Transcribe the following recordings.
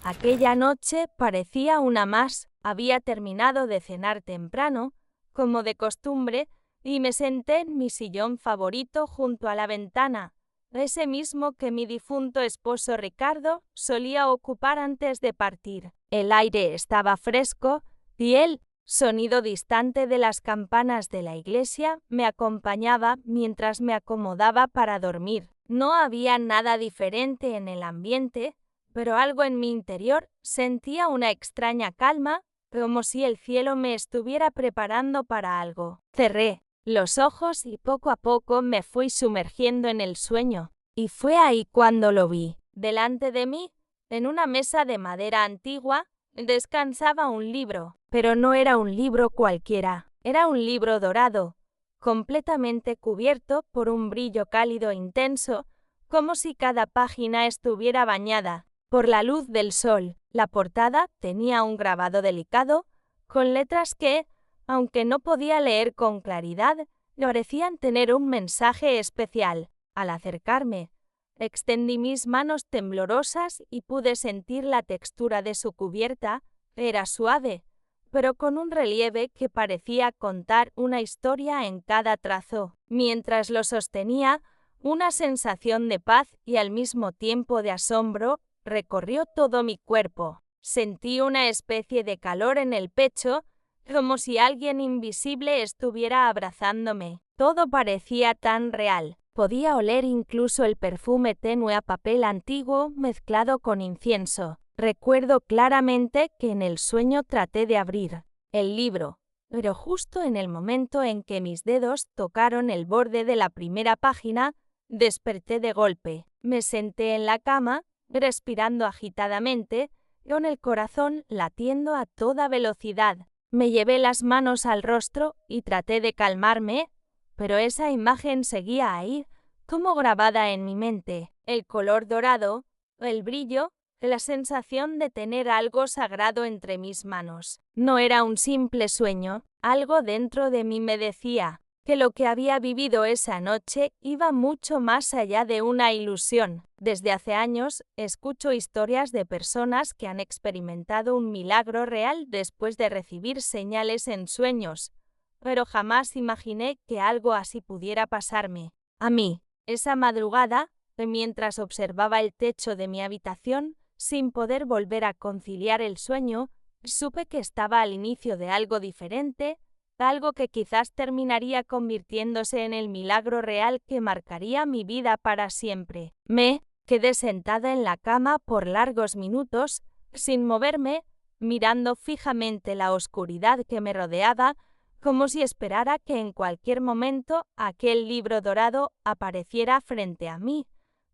Aquella noche parecía una más. Había terminado de cenar temprano, como de costumbre, y me senté en mi sillón favorito junto a la ventana, ese mismo que mi difunto esposo Ricardo solía ocupar antes de partir. El aire estaba fresco y el sonido distante de las campanas de la iglesia me acompañaba mientras me acomodaba para dormir. No había nada diferente en el ambiente, pero algo en mi interior sentía una extraña calma, como si el cielo me estuviera preparando para algo. Cerré los ojos y poco a poco me fui sumergiendo en el sueño. Y fue ahí cuando lo vi. Delante de mí, en una mesa de madera antigua, descansaba un libro. Pero no era un libro cualquiera. Era un libro dorado, completamente cubierto por un brillo cálido e intenso, como si cada página estuviera bañada por la luz del sol. La portada tenía un grabado delicado, con letras que, aunque no podía leer con claridad, parecían tener un mensaje especial. Al acercarme, extendí mis manos temblorosas y pude sentir la textura de su cubierta. Era suave, pero con un relieve que parecía contar una historia en cada trazo. Mientras lo sostenía, una sensación de paz y al mismo tiempo de asombro recorrió todo mi cuerpo. Sentí una especie de calor en el pecho, como si alguien invisible estuviera abrazándome. Todo parecía tan real. Podía oler incluso el perfume tenue a papel antiguo mezclado con incienso. Recuerdo claramente que en el sueño traté de abrir el libro, pero justo en el momento en que mis dedos tocaron el borde de la primera página, desperté de golpe. Me senté en la cama, respirando agitadamente, con el corazón latiendo a toda velocidad. Me llevé las manos al rostro y traté de calmarme, pero esa imagen seguía ahí, como grabada en mi mente. El color dorado, el brillo, la sensación de tener algo sagrado entre mis manos. No era un simple sueño, algo dentro de mí me decía que lo que había vivido esa noche iba mucho más allá de una ilusión. Desde hace años, escucho historias de personas que han experimentado un milagro real después de recibir señales en sueños, pero jamás imaginé que algo así pudiera pasarme a mí. Esa madrugada, mientras observaba el techo de mi habitación, sin poder volver a conciliar el sueño, supe que estaba al inicio de algo diferente, algo que quizás terminaría convirtiéndose en el milagro real que marcaría mi vida para siempre. Me quedé sentada en la cama por largos minutos, sin moverme, mirando fijamente la oscuridad que me rodeaba, como si esperara que en cualquier momento aquel libro dorado apareciera frente a mí,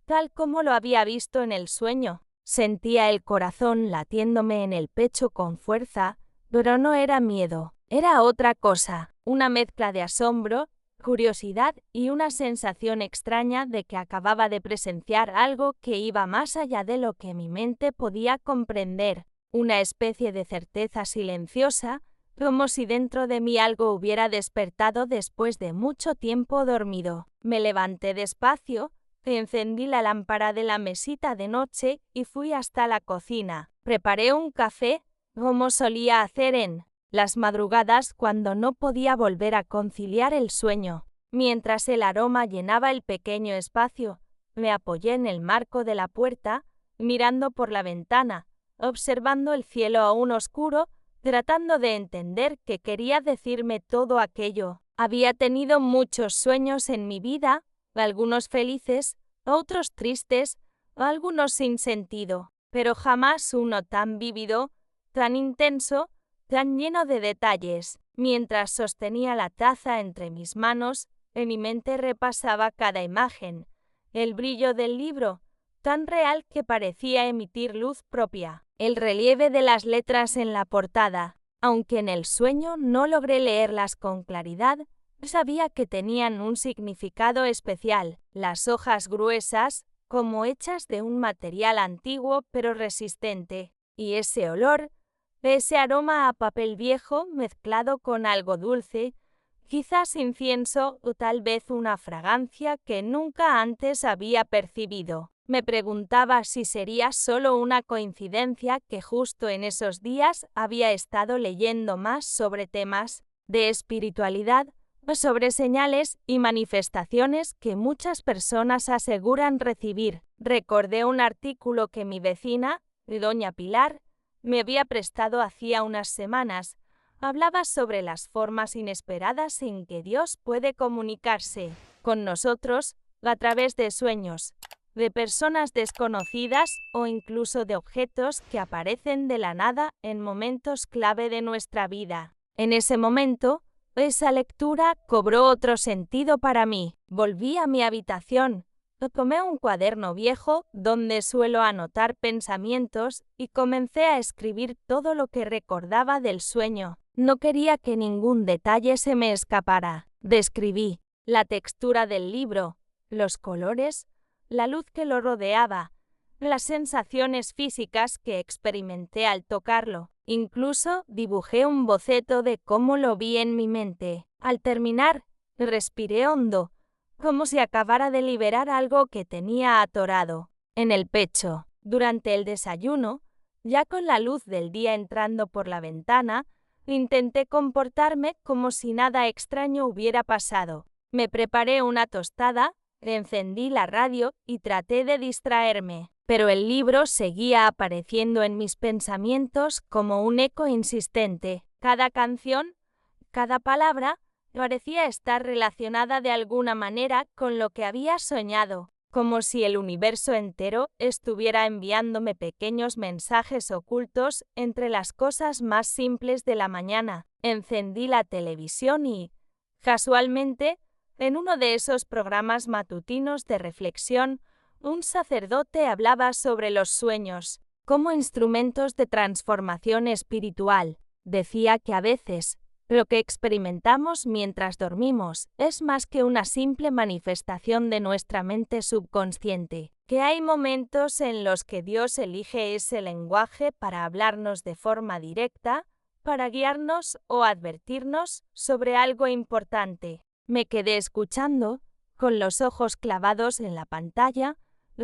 tal como lo había visto en el sueño. Sentía el corazón latiéndome en el pecho con fuerza, pero no era miedo, era otra cosa, una mezcla de asombro, curiosidad y una sensación extraña de que acababa de presenciar algo que iba más allá de lo que mi mente podía comprender, una especie de certeza silenciosa, como si dentro de mí algo hubiera despertado después de mucho tiempo dormido. Me levanté despacio, encendí la lámpara de la mesita de noche y fui hasta la cocina. Preparé un café, como solía hacer en las madrugadas cuando no podía volver a conciliar el sueño. Mientras el aroma llenaba el pequeño espacio, me apoyé en el marco de la puerta, mirando por la ventana, observando el cielo aún oscuro, tratando de entender qué quería decirme todo aquello. Había tenido muchos sueños en mi vida, algunos felices, otros tristes, algunos sin sentido, pero jamás uno tan vívido, tan intenso, tan lleno de detalles. Mientras sostenía la taza entre mis manos, en mi mente repasaba cada imagen, el brillo del libro, tan real que parecía emitir luz propia, el relieve de las letras en la portada. Aunque en el sueño no logré leerlas con claridad, sabía que tenían un significado especial. Las hojas gruesas, como hechas de un material antiguo pero resistente, y ese olor, ese aroma a papel viejo mezclado con algo dulce, quizás incienso o tal vez una fragancia que nunca antes había percibido. Me preguntaba si sería solo una coincidencia que justo en esos días había estado leyendo más sobre temas de espiritualidad, sobre señales y manifestaciones que muchas personas aseguran recibir. Recordé un artículo que mi vecina, doña Pilar, me había prestado hacía unas semanas. Hablaba sobre las formas inesperadas en que Dios puede comunicarse con nosotros a través de sueños, de personas desconocidas o incluso de objetos que aparecen de la nada en momentos clave de nuestra vida. En ese momento, esa lectura cobró otro sentido para mí. Volví a mi habitación, tomé un cuaderno viejo donde suelo anotar pensamientos y comencé a escribir todo lo que recordaba del sueño. No quería que ningún detalle se me escapara. Describí la textura del libro, los colores, la luz que lo rodeaba, las sensaciones físicas que experimenté al tocarlo. Incluso dibujé un boceto de cómo lo vi en mi mente. Al terminar, respiré hondo, como si acabara de liberar algo que tenía atorado en el pecho. Durante el desayuno, ya con la luz del día entrando por la ventana, intenté comportarme como si nada extraño hubiera pasado. Me preparé una tostada, encendí la radio y traté de distraerme, pero el libro seguía apareciendo en mis pensamientos como un eco insistente. Cada canción, cada palabra, parecía estar relacionada de alguna manera con lo que había soñado, como si el universo entero estuviera enviándome pequeños mensajes ocultos entre las cosas más simples de la mañana. Encendí la televisión y, casualmente, en uno de esos programas matutinos de reflexión, un sacerdote hablaba sobre los sueños como instrumentos de transformación espiritual. Decía que a veces, lo que experimentamos mientras dormimos es más que una simple manifestación de nuestra mente subconsciente, que hay momentos en los que Dios elige ese lenguaje para hablarnos de forma directa, para guiarnos o advertirnos sobre algo importante. Me quedé escuchando, con los ojos clavados en la pantalla,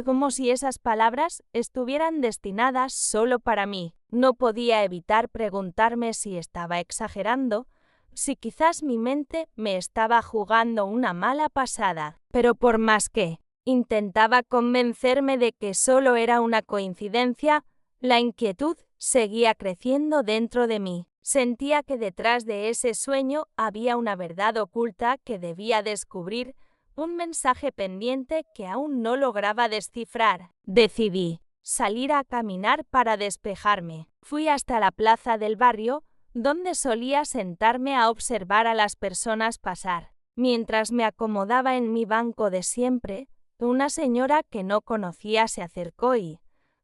como si esas palabras estuvieran destinadas solo para mí. No podía evitar preguntarme si estaba exagerando, si quizás mi mente me estaba jugando una mala pasada. Pero por más que intentaba convencerme de que solo era una coincidencia, la inquietud seguía creciendo dentro de mí. Sentía que detrás de ese sueño había una verdad oculta que debía descubrir, un mensaje pendiente que aún no lograba descifrar. Decidí salir a caminar para despejarme. Fui hasta la plaza del barrio, donde solía sentarme a observar a las personas pasar. Mientras me acomodaba en mi banco de siempre, una señora que no conocía se acercó y,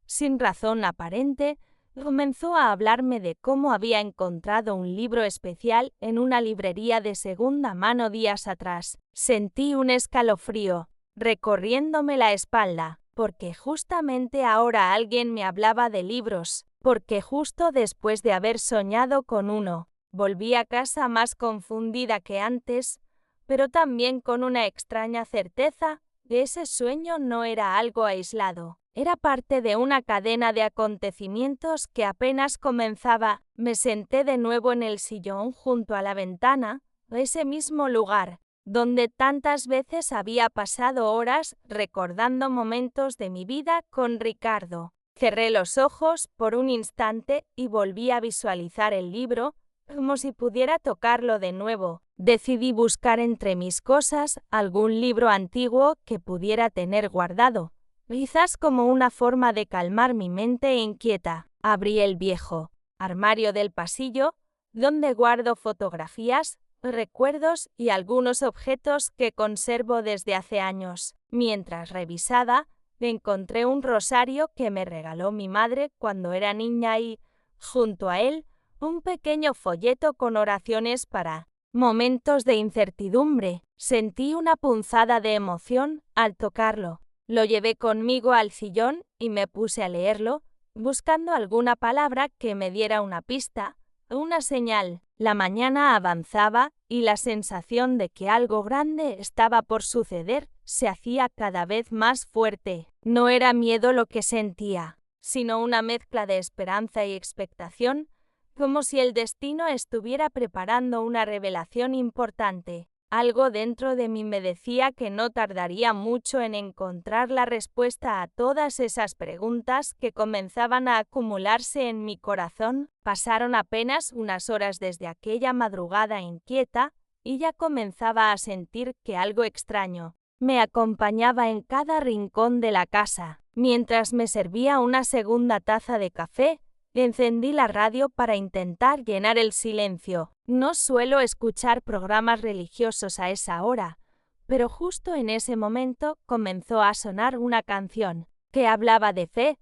sin razón aparente, comenzó a hablarme de cómo había encontrado un libro especial en una librería de segunda mano días atrás. Sentí un escalofrío recorriéndome la espalda, porque justamente ahora alguien me hablaba de libros, porque justo después de haber soñado con uno, volví a casa más confundida que antes, pero también con una extraña certeza de ese sueño no era algo aislado. Era parte de una cadena de acontecimientos que apenas comenzaba. Me senté de nuevo en el sillón junto a la ventana, ese mismo lugar, donde tantas veces había pasado horas recordando momentos de mi vida con Ricardo. Cerré los ojos por un instante y volví a visualizar el libro, como si pudiera tocarlo de nuevo. Decidí buscar entre mis cosas algún libro antiguo que pudiera tener guardado, quizás como una forma de calmar mi mente inquieta. Abrí el viejo armario del pasillo, donde guardo fotografías, recuerdos y algunos objetos que conservo desde hace años. Mientras revisaba, encontré un rosario que me regaló mi madre cuando era niña y, junto a él, un pequeño folleto con oraciones para momentos de incertidumbre. Sentí una punzada de emoción al tocarlo. Lo llevé conmigo al sillón y me puse a leerlo, buscando alguna palabra que me diera una pista, una señal. La mañana avanzaba y la sensación de que algo grande estaba por suceder se hacía cada vez más fuerte. No era miedo lo que sentía, sino una mezcla de esperanza y expectación, como si el destino estuviera preparando una revelación importante. Algo dentro de mí me decía que no tardaría mucho en encontrar la respuesta a todas esas preguntas que comenzaban a acumularse en mi corazón. Pasaron apenas unas horas desde aquella madrugada inquieta y ya comenzaba a sentir que algo extraño me acompañaba en cada rincón de la casa. Mientras me servía una segunda taza de café, encendí la radio para intentar llenar el silencio. No suelo escuchar programas religiosos a esa hora, pero justo en ese momento comenzó a sonar una canción que hablaba de fe,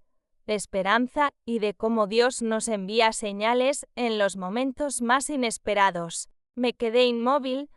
de esperanza y de cómo Dios nos envía señales en los momentos más inesperados. Me quedé inmóvil,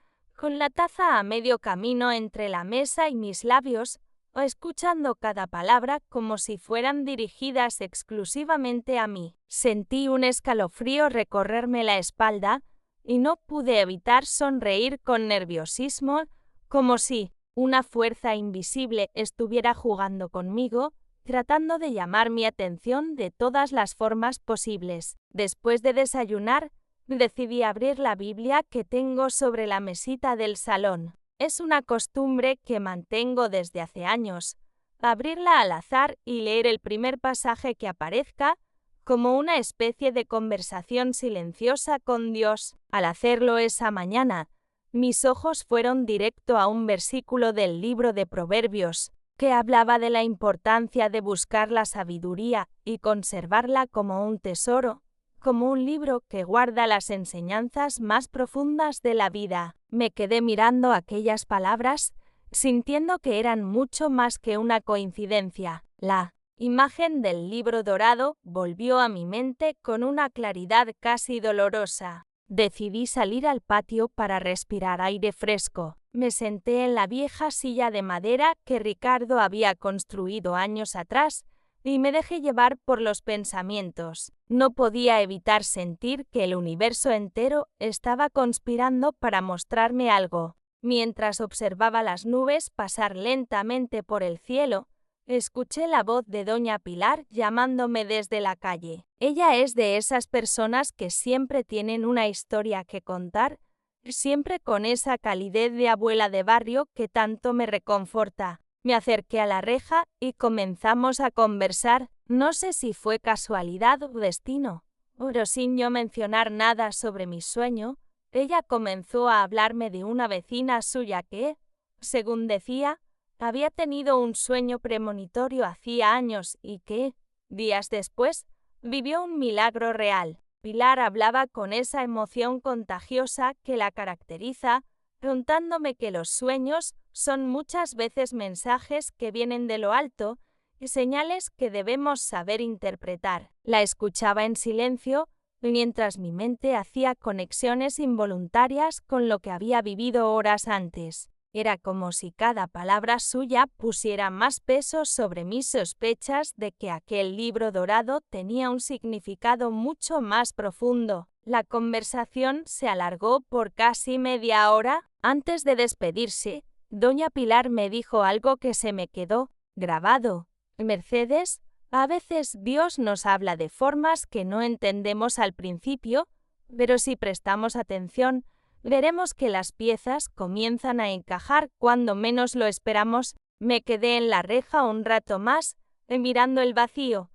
con la taza a medio camino entre la mesa y mis labios, o escuchando cada palabra como si fueran dirigidas exclusivamente a mí. Sentí un escalofrío recorrerme la espalda y no pude evitar sonreír con nerviosismo, como si una fuerza invisible estuviera jugando conmigo, tratando de llamar mi atención de todas las formas posibles. Después de desayunar, decidí abrir la Biblia que tengo sobre la mesita del salón. Es una costumbre que mantengo desde hace años, abrirla al azar y leer el primer pasaje que aparezca, como una especie de conversación silenciosa con Dios. Al hacerlo esa mañana, mis ojos fueron directo a un versículo del libro de Proverbios, que hablaba de la importancia de buscar la sabiduría y conservarla como un tesoro, como un libro que guarda las enseñanzas más profundas de la vida. Me quedé mirando aquellas palabras, sintiendo que eran mucho más que una coincidencia. La imagen del libro dorado volvió a mi mente con una claridad casi dolorosa. Decidí salir al patio para respirar aire fresco. Me senté en la vieja silla de madera que Ricardo había construido años atrás y me dejé llevar por los pensamientos. No podía evitar sentir que el universo entero estaba conspirando para mostrarme algo. Mientras observaba las nubes pasar lentamente por el cielo, escuché la voz de doña Pilar llamándome desde la calle. Ella es de esas personas que siempre tienen una historia que contar, siempre con esa calidez de abuela de barrio que tanto me reconforta. Me acerqué a la reja y comenzamos a conversar. No sé si fue casualidad o destino, pero sin yo mencionar nada sobre mi sueño, ella comenzó a hablarme de una vecina suya que, según decía, había tenido un sueño premonitorio hacía años y que, días después, vivió un milagro real. Pilar hablaba con esa emoción contagiosa que la caracteriza, contándome que los sueños son muchas veces mensajes que vienen de lo alto y señales que debemos saber interpretar. La escuchaba en silencio, mientras mi mente hacía conexiones involuntarias con lo que había vivido horas antes. Era como si cada palabra suya pusiera más peso sobre mis sospechas de que aquel libro dorado tenía un significado mucho más profundo. La conversación se alargó por casi media hora. Antes de despedirse, doña Pilar me dijo algo que se me quedó grabado. Mercedes, a veces Dios nos habla de formas que no entendemos al principio, pero si prestamos atención, veremos que las piezas comienzan a encajar cuando menos lo esperamos. Me quedé en la reja un rato más, mirando el vacío,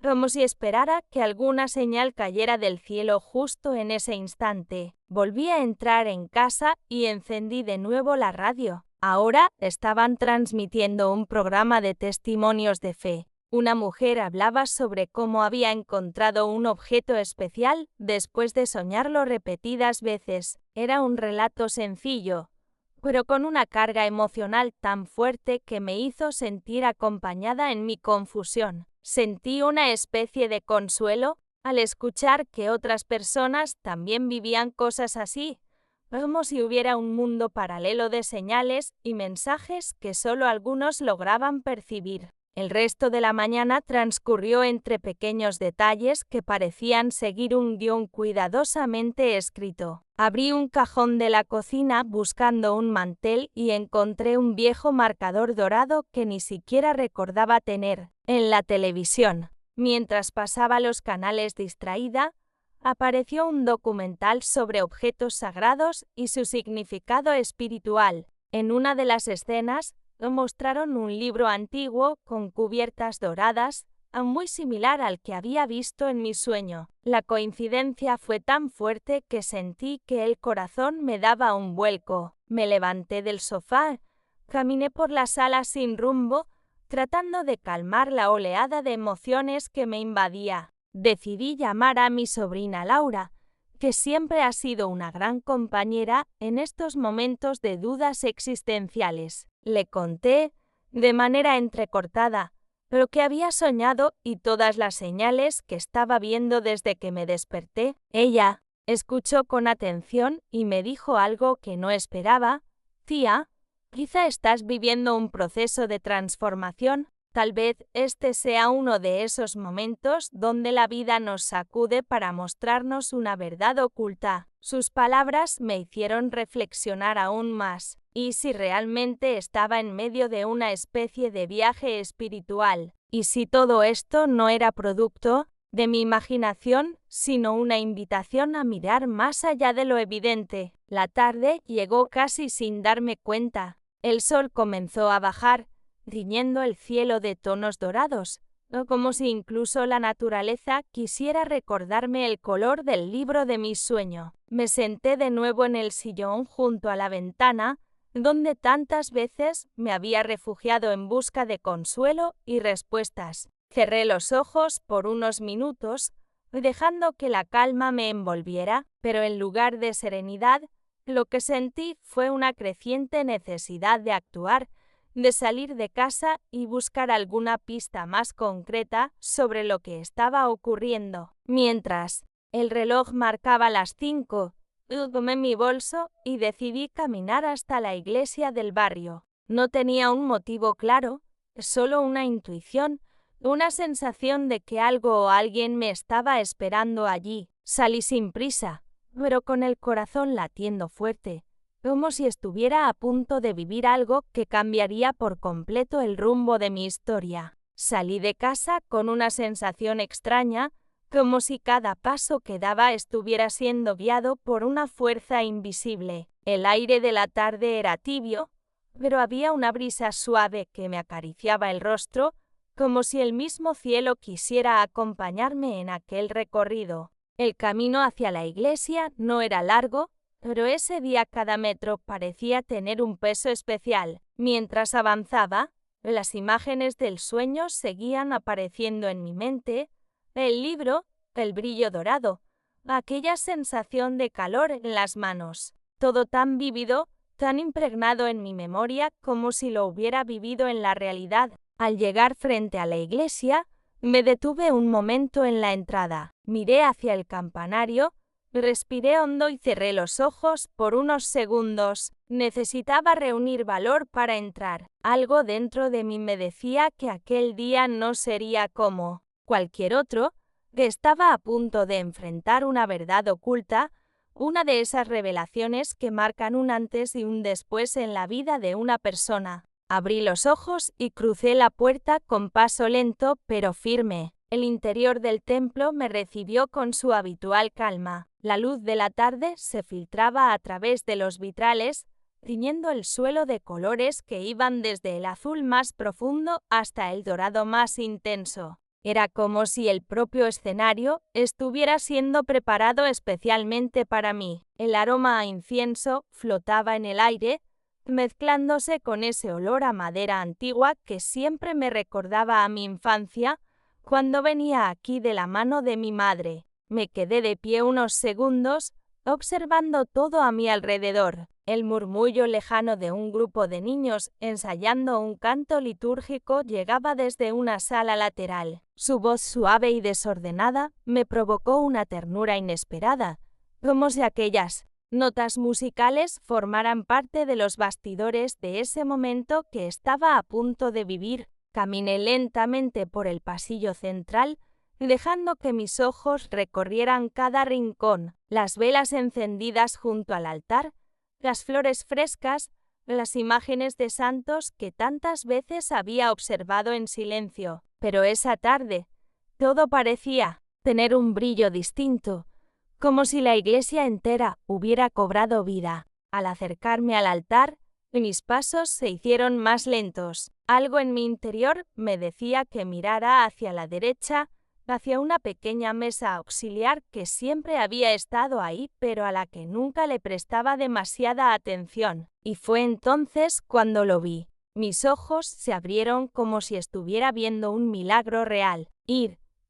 como si esperara que alguna señal cayera del cielo justo en ese instante. Volví a entrar en casa y encendí de nuevo la radio. Ahora estaban transmitiendo un programa de testimonios de fe. Una mujer hablaba sobre cómo había encontrado un objeto especial después de soñarlo repetidas veces. Era un relato sencillo, pero con una carga emocional tan fuerte que me hizo sentir acompañada en mi confusión. Sentí una especie de consuelo al escuchar que otras personas también vivían cosas así, como si hubiera un mundo paralelo de señales y mensajes que solo algunos lograban percibir. El resto de la mañana transcurrió entre pequeños detalles que parecían seguir un guión cuidadosamente escrito. Abrí un cajón de la cocina buscando un mantel y encontré un viejo marcador dorado que ni siquiera recordaba tener. En la televisión, mientras pasaba los canales distraída, apareció un documental sobre objetos sagrados y su significado espiritual. En una de las escenas, mostraron un libro antiguo con cubiertas doradas, muy similar al que había visto en mi sueño. La coincidencia fue tan fuerte que sentí que el corazón me daba un vuelco. Me levanté del sofá, caminé por la sala sin rumbo, tratando de calmar la oleada de emociones que me invadía. Decidí llamar a mi sobrina Laura, que siempre ha sido una gran compañera en estos momentos de dudas existenciales. Le conté, de manera entrecortada, lo que había soñado y todas las señales que estaba viendo desde que me desperté. Ella escuchó con atención y me dijo algo que no esperaba. Tía, quizá estás viviendo un proceso de transformación. Tal vez este sea uno de esos momentos donde la vida nos sacude para mostrarnos una verdad oculta. Sus palabras me hicieron reflexionar aún más. ¿Y si realmente estaba en medio de una especie de viaje espiritual? ¿Y si todo esto no era producto de mi imaginación, sino una invitación a mirar más allá de lo evidente? La tarde llegó casi sin darme cuenta. El sol comenzó a bajar, tiñendo el cielo de tonos dorados, como si incluso la naturaleza quisiera recordarme el color del libro de mi sueño. Me senté de nuevo en el sillón junto a la ventana, donde tantas veces me había refugiado en busca de consuelo y respuestas. Cerré los ojos por unos minutos, dejando que la calma me envolviera, pero en lugar de serenidad, lo que sentí fue una creciente necesidad de actuar, de salir de casa y buscar alguna pista más concreta sobre lo que estaba ocurriendo. Mientras el reloj marcaba las 5, tomé mi bolso y decidí caminar hasta la iglesia del barrio. No tenía un motivo claro, solo una intuición, una sensación de que algo o alguien me estaba esperando allí. Salí sin prisa, pero con el corazón latiendo fuerte, como si estuviera a punto de vivir algo que cambiaría por completo el rumbo de mi historia. Salí de casa con una sensación extraña, como si cada paso que daba estuviera siendo guiado por una fuerza invisible. El aire de la tarde era tibio, pero había una brisa suave que me acariciaba el rostro, como si el mismo cielo quisiera acompañarme en aquel recorrido. El camino hacia la iglesia no era largo, pero ese día cada metro parecía tener un peso especial. Mientras avanzaba, las imágenes del sueño seguían apareciendo en mi mente, el libro, el brillo dorado, aquella sensación de calor en las manos, todo tan vívido, tan impregnado en mi memoria como si lo hubiera vivido en la realidad. Al llegar frente a la iglesia, me detuve un momento en la entrada, miré hacia el campanario, respiré hondo y cerré los ojos por unos segundos. Necesitaba reunir valor para entrar. Algo dentro de mí me decía que aquel día no sería como cualquier otro, que estaba a punto de enfrentar una verdad oculta, una de esas revelaciones que marcan un antes y un después en la vida de una persona. Abrí los ojos y crucé la puerta con paso lento pero firme. El interior del templo me recibió con su habitual calma. La luz de la tarde se filtraba a través de los vitrales, tiñendo el suelo de colores que iban desde el azul más profundo hasta el dorado más intenso. Era como si el propio escenario estuviera siendo preparado especialmente para mí. El aroma a incienso flotaba en el aire, mezclándose con ese olor a madera antigua que siempre me recordaba a mi infancia, cuando venía aquí de la mano de mi madre. Me quedé de pie unos segundos, observando todo a mi alrededor. El murmullo lejano de un grupo de niños ensayando un canto litúrgico llegaba desde una sala lateral. Su voz suave y desordenada me provocó una ternura inesperada, como si aquellas notas musicales formaran parte de los bastidores de ese momento que estaba a punto de vivir. Caminé lentamente por el pasillo central, dejando que mis ojos recorrieran cada rincón, las velas encendidas junto al altar, las flores frescas, las imágenes de santos que tantas veces había observado en silencio. Pero esa tarde, todo parecía tener un brillo distinto, como si la iglesia entera hubiera cobrado vida. Al acercarme al altar, mis pasos se hicieron más lentos. Algo en mi interior me decía que mirara hacia la derecha, hacia una pequeña mesa auxiliar que siempre había estado ahí, pero a la que nunca le prestaba demasiada atención. Y fue entonces cuando lo vi. Mis ojos se abrieron como si estuviera viendo un milagro real.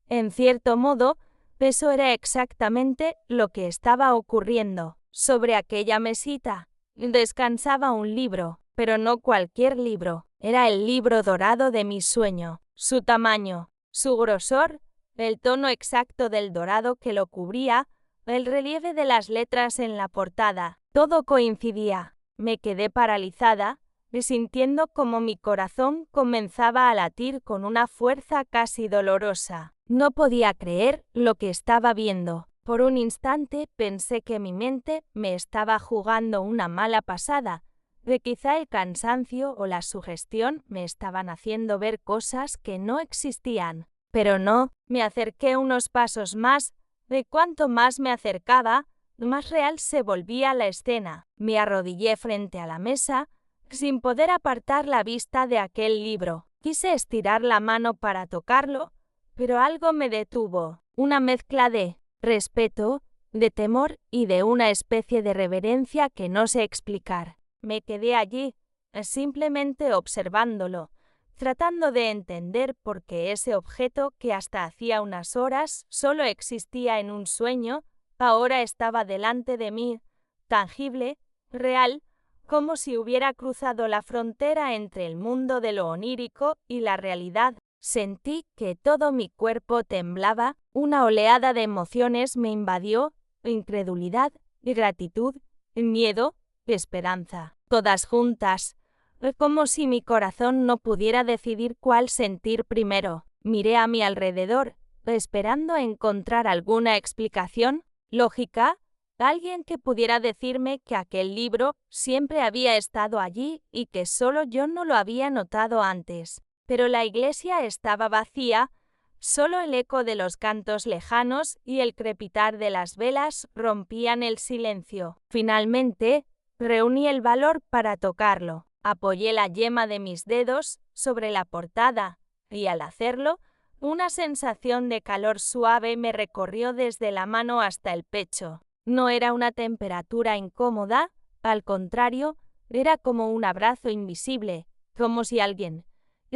En cierto modo, eso era exactamente lo que estaba ocurriendo. Sobre aquella mesita descansaba un libro, pero no cualquier libro. Era el libro dorado de mi sueño. Su tamaño, su grosor, el tono exacto del dorado que lo cubría, el relieve de las letras en la portada, todo coincidía. Me quedé paralizada, sintiendo como mi corazón comenzaba a latir con una fuerza casi dolorosa. No podía creer lo que estaba viendo. Por un instante pensé que mi mente me estaba jugando una mala pasada, que quizá el cansancio o la sugestión me estaban haciendo ver cosas que no existían. Pero no, me acerqué unos pasos más, de cuanto más me acercaba, más real se volvía la escena. Me arrodillé frente a la mesa, sin poder apartar la vista de aquel libro. Quise estirar la mano para tocarlo, pero algo me detuvo, una mezcla de respeto, de temor y de una especie de reverencia que no sé explicar. Me quedé allí, simplemente observándolo, tratando de entender por qué ese objeto que hasta hacía unas horas solo existía en un sueño, ahora estaba delante de mí, tangible, real, como si hubiera cruzado la frontera entre el mundo de lo onírico y la realidad. Sentí que todo mi cuerpo temblaba, una oleada de emociones me invadió, incredulidad, gratitud, miedo, esperanza, todas juntas. Como si mi corazón no pudiera decidir cuál sentir primero. Miré a mi alrededor, esperando encontrar alguna explicación lógica, alguien que pudiera decirme que aquel libro siempre había estado allí y que solo yo no lo había notado antes. Pero la iglesia estaba vacía, solo el eco de los cantos lejanos y el crepitar de las velas rompían el silencio. Finalmente, reuní el valor para tocarlo. Apoyé la yema de mis dedos sobre la portada, y al hacerlo, una sensación de calor suave me recorrió desde la mano hasta el pecho. No era una temperatura incómoda, al contrario, era como un abrazo invisible, como si alguien,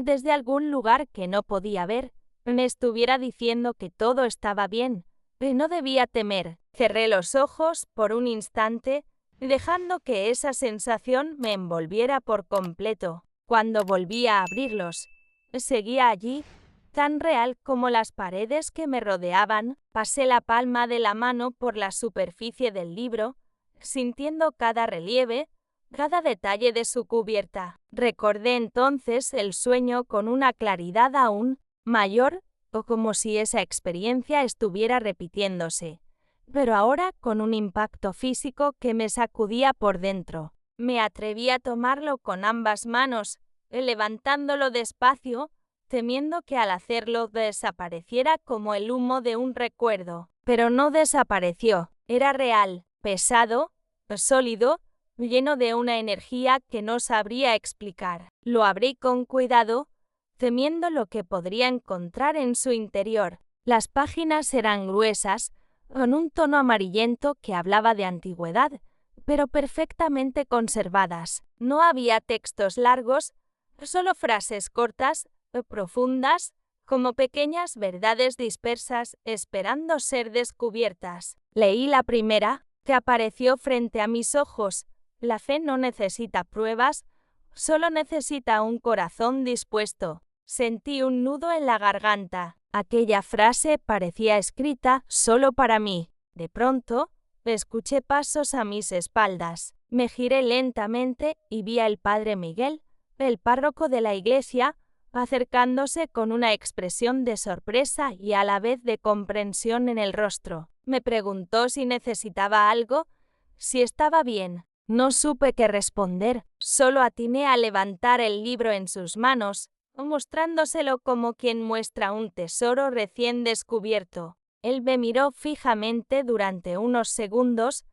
desde algún lugar que no podía ver, me estuviera diciendo que todo estaba bien, que no debía temer. Cerré los ojos por un instante, dejando que esa sensación me envolviera por completo. Cuando volví a abrirlos, seguía allí, tan real como las paredes que me rodeaban. Pasé la palma de la mano por la superficie del libro, sintiendo cada relieve, cada detalle de su cubierta. Recordé entonces el sueño con una claridad aún mayor, o como si esa experiencia estuviera repitiéndose, pero ahora con un impacto físico que me sacudía por dentro. Me atreví a tomarlo con ambas manos, levantándolo despacio, temiendo que al hacerlo desapareciera como el humo de un recuerdo. Pero no desapareció, era real, pesado, sólido, lleno de una energía que no sabría explicar. Lo abrí con cuidado, temiendo lo que podría encontrar en su interior. Las páginas eran gruesas, con un tono amarillento que hablaba de antigüedad, pero perfectamente conservadas. No había textos largos, solo frases cortas, profundas, como pequeñas verdades dispersas esperando ser descubiertas. Leí la primera, que apareció frente a mis ojos. La fe no necesita pruebas, solo necesita un corazón dispuesto. Sentí un nudo en la garganta. Aquella frase parecía escrita solo para mí. De pronto, escuché pasos a mis espaldas. Me giré lentamente y vi al padre Miguel, el párroco de la iglesia, acercándose con una expresión de sorpresa y a la vez de comprensión en el rostro. Me preguntó si necesitaba algo, si estaba bien. No supe qué responder, solo atiné a levantar el libro en sus manos, mostrándoselo como quien muestra un tesoro recién descubierto. Él me miró fijamente durante unos segundos,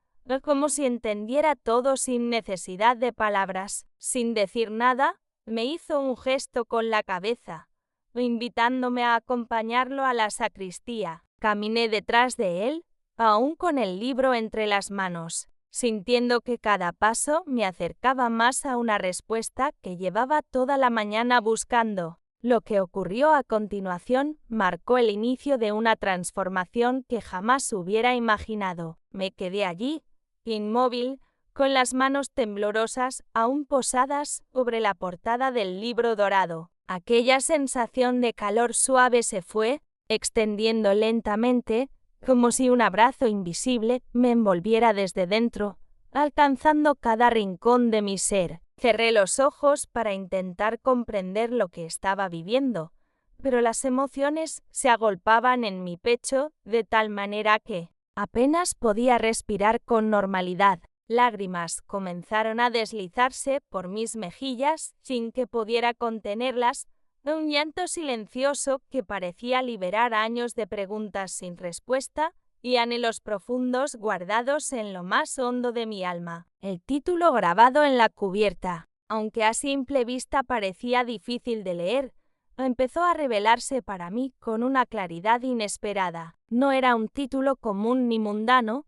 como si entendiera todo sin necesidad de palabras. Sin decir nada, me hizo un gesto con la cabeza, invitándome a acompañarlo a la sacristía. Caminé detrás de él, aún con el libro entre las manos, sintiendo que cada paso me acercaba más a una respuesta que llevaba toda la mañana buscando. Lo que ocurrió a continuación marcó el inicio de una transformación que jamás hubiera imaginado. Me quedé allí, inmóvil, con las manos temblorosas aún posadas sobre la portada del libro dorado. Aquella sensación de calor suave se fue, extendiendo lentamente, como si un abrazo invisible me envolviera desde dentro, alcanzando cada rincón de mi ser. Cerré los ojos para intentar comprender lo que estaba viviendo, pero las emociones se agolpaban en mi pecho de tal manera que apenas podía respirar con normalidad. Lágrimas comenzaron a deslizarse por mis mejillas sin que pudiera contenerlas, un llanto silencioso que parecía liberar años de preguntas sin respuesta y anhelos profundos guardados en lo más hondo de mi alma. El título grabado en la cubierta, aunque a simple vista parecía difícil de leer, empezó a revelarse para mí con una claridad inesperada. No era un título común ni mundano,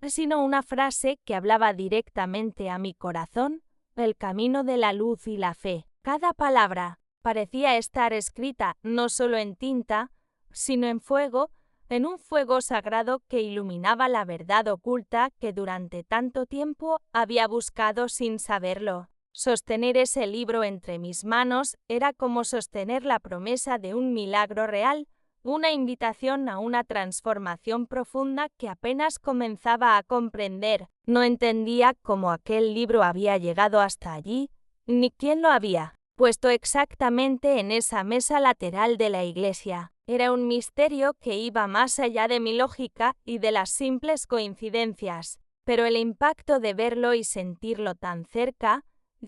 sino una frase que hablaba directamente a mi corazón, el camino de la luz y la fe. Cada palabra parecía estar escrita no solo en tinta, sino en fuego, en un fuego sagrado que iluminaba la verdad oculta que durante tanto tiempo había buscado sin saberlo. Sostener ese libro entre mis manos era como sostener la promesa de un milagro real, una invitación a una transformación profunda que apenas comenzaba a comprender. No entendía cómo aquel libro había llegado hasta allí, ni quién lo había puesto exactamente en esa mesa lateral de la iglesia. Era un misterio que iba más allá de mi lógica y de las simples coincidencias, pero el impacto de verlo y sentirlo tan cerca,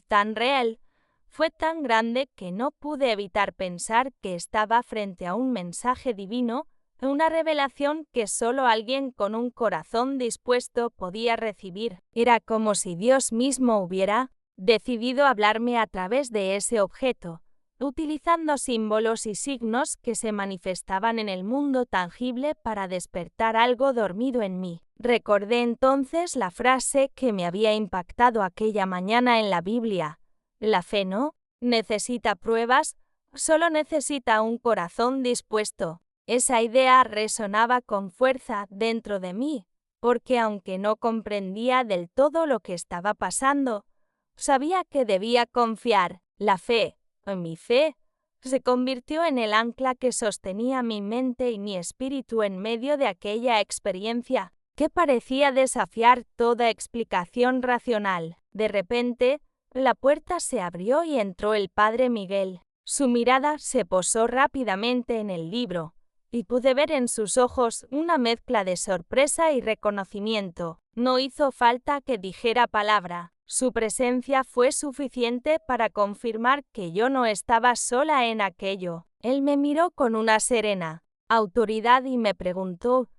tan real, fue tan grande que no pude evitar pensar que estaba frente a un mensaje divino, una revelación que solo alguien con un corazón dispuesto podía recibir. Era como si Dios mismo hubiera decidido hablarme a través de ese objeto, utilizando símbolos y signos que se manifestaban en el mundo tangible para despertar algo dormido en mí. Recordé entonces la frase que me había impactado aquella mañana en la Biblia. La fe no necesita pruebas, solo necesita un corazón dispuesto. Esa idea resonaba con fuerza dentro de mí, porque aunque no comprendía del todo lo que estaba pasando, sabía que debía confiar. La fe, mi fe, se convirtió en el ancla que sostenía mi mente y mi espíritu en medio de aquella experiencia, que parecía desafiar toda explicación racional. De repente, la puerta se abrió y entró el padre Miguel. Su mirada se posó rápidamente en el libro, y pude ver en sus ojos una mezcla de sorpresa y reconocimiento. No hizo falta que dijera palabra. Su presencia fue suficiente para confirmar que yo no estaba sola en aquello. Él me miró con una serena autoridad y me preguntó,